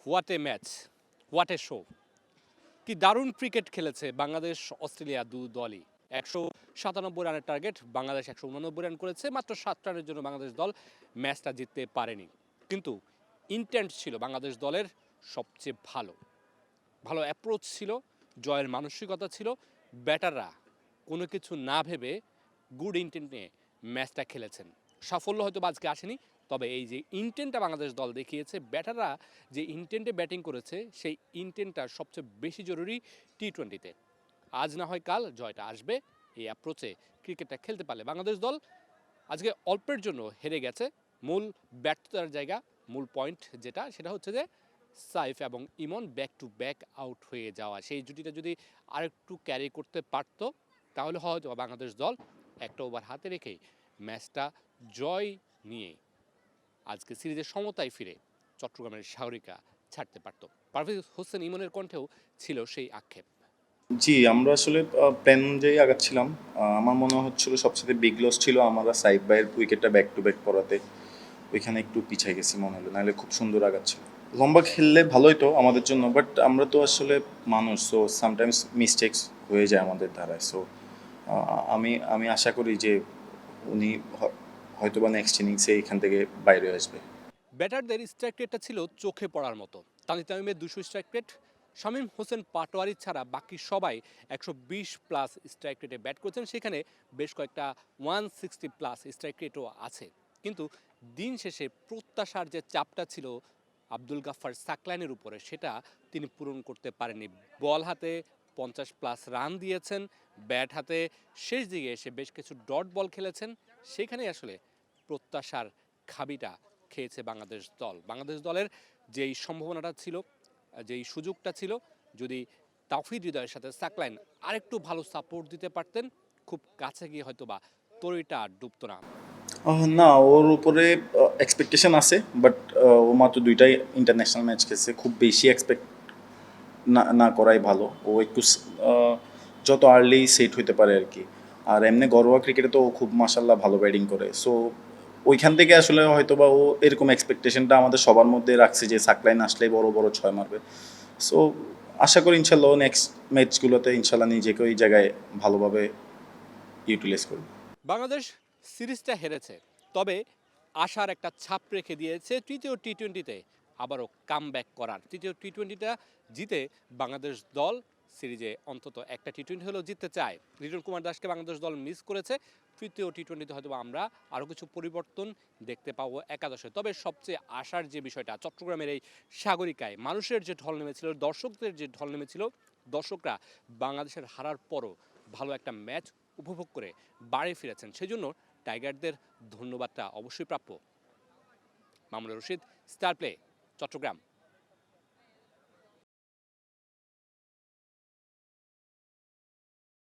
What a match, what a show! কি দারুণ cricket খেলেছে বাংলাদেশ অস্ট্রেলিয়া দলই। ১৯৭ রানের টার্গেট, বাংলাদেশ ১৮৯ রান করেছে। মাত্র ৭ রানের জন্য বাংলাদেশ দল ম্যাচটা জিততে পারেনি। কিন্তু ইন্টেন্ট ছিল বাংলাদেশ দলের সবচেয়ে ভালো। ভালো অ্যাপ্রোচ ছিল, জয়ের মানসিকতা ছিল। ব্যাটাররা কোনো কিছু না ভেবে গুড ইন্টেন্ট নিয়ে ম্যাচটা খেলেছেন। সাফল্য হয়তো আজকে আসেনি, তবে এই যে ইন্টেন্টটা বাংলাদেশ দল দেখিয়েছে, ব্যাটাররা যে ইন্টেন্টে ব্যাটিং করেছে, সেই ইন্টেন্টটা সবচেয়ে বেশি জরুরি টি-20-তে। আজ না হয় কাল জয়টা আসবে। এই অ্যাপ্রোচে ক্রিকেটটা খেলতে পারলে বাংলাদেশ দল আজকে অল্পের জন্য হেরে গেছে। মূল ব্যর্থতার জায়গা, মূল পয়েন্ট সেটা হচ্ছে যে সাইফ এবং ইমন ব্যাক টু ব্যাক আউট হয়ে যাওয়া। সেই জুটিটা যদি আরেকটু ক্যারি করতে পারতো, তাহলে হয়তো বাংলাদেশ দল একটা ওভার হাতে রেখেই ম্যাচটা জয় নিয়ে আজকে সিরিজের সমতায় ফিরে চট্টগ্রামের সাগরিকা ছাড়তে পারত। পারভেজ হোসেন ইমনের কণ্ঠেও ছিল সেই আক্ষেপ। জি, আমরা আসলে প্ল্যান অনুযায়ী আগাচ্ছিলাম। আমার মনে হচ্ছিল সবচেয়ে বিগ লস ছিল আমরা সাইফ ভাইয়ের উইকেটটা ব্যাক টু ব্যাক পড়াতে। ওইখানে একটু পিছিয়ে গেছি মনে হলো, নাহলে খুব সুন্দর আগাচ্ছিল। লম্বা খেললে ভালোই তো আমাদের জন্য, বাট আমরা তো আসলে মানুষ, সো সামটাইমস মিস্টেক্স হয়ে যায় আমাদের ধারায়। সো আমি আমি আশা করি যে উনি হয়তো বা নেক্সট ইনিংসে এখান থেকে বাইরে আসবে। ব্যাটারদের স্ট্রাইক রেটটা ছিল চোখে পড়ার মতো। তানজিদ তামিমের 200 স্ট্রাইক রেট, শামীম হোসেন পাটোয়ারি ছাড়া বাকি সবাই 120 প্লাস স্ট্রাইক রেটে ব্যাট করেছেন। সেখানে বেশ কয়েকটা 160 প্লাস স্ট্রাইক রেটও আছে। কিন্তু দিন শেষে প্রত্যাশার যে চাপটা ছিল আব্দুল গাফফার সাকলাইনের উপরে, সেটা তিনি পূরণ করতে পারেননি। বল হাতে 50 প্লাস রান দিয়েছেন, ব্যাট হাতে শেষ দিকে এসে বেশ কিছু ডট বল খেলেছেন। সেখানেই আসলে প্রত্যাশার খাবিটা খেয়েছে বাংলাদেশ দল। বাংলাদেশ দলের যেই সম্ভাবনাটা ছিল, যেই সুযোগটা ছিল, যদি তাওফিক হৃদয়ের সাথে সাকলাইন আরেকটু ভালো সাপোর্ট দিতে পারতেন, খুব কাছে গিয়ে হয়তো বা তরিটা আর ডুবতো না। না, ওর উপরে এক্সপেকটেশন আছে, বাট ও মাত্র দুইটাই ইন্টারন্যাশনাল ম্যাচ খেলছে। খুব বেশি এক্সপেক্ট না না করাই ভালো। ও একটু যত আর্লি সেট হইতে পারে আর কি। আর এমনি ঘরোয়া ক্রিকেটে তো ও খুব মাশাল্লাহ ভালো ব্যাটিং করে। সো ওইখান থেকে আসলে হয়তো বা ও এরকম এক্সপেকটেশনটা আমাদের সবার মধ্যে রাখছে যে সাকলাইন আসলেই বড় বড় ছয় মারবে। সো আশা করি ইনশাল্লাহ নেক্সট ম্যাচগুলোতে ইনশাল্লাহ নিজেকে ওই জায়গায় ভালোভাবে ইউটিলাইজ করবে। বাংলাদেশ সিরিজটা হেরেছে, তবে আশার একটা ছাপ রেখে দিয়েছে তৃতীয় টি-20-তে আবারও কামব্যাক করার। তৃতীয় টি-20টা জিতে বাংলাদেশ দল সিরিজে অন্তত একটা টি-20 হলেও জিততে চায়। লিটন কুমার দাসকে বাংলাদেশ দল মিস করেছে। তৃতীয় টি-20তে হয়তো আমরা আরও কিছু পরিবর্তন দেখতে পাবো একাদশে। তবে সবচেয়ে আশার যে বিষয়টা, চট্টগ্রামের এই সাগরিকায় মানুষের যে ঢল নেমেছিল, দর্শকদের যে ঢল নেমেছিল, দর্শকরা বাংলাদেশের হারার পরও ভালো একটা ম্যাচ উপভোগ করে বাড়ি ফিরেছেন। সেজন্য টাইগারদের ধন্যবাদটা অবশ্যই প্রাপ্য। Mamunur Rashid, star play, Chittagong.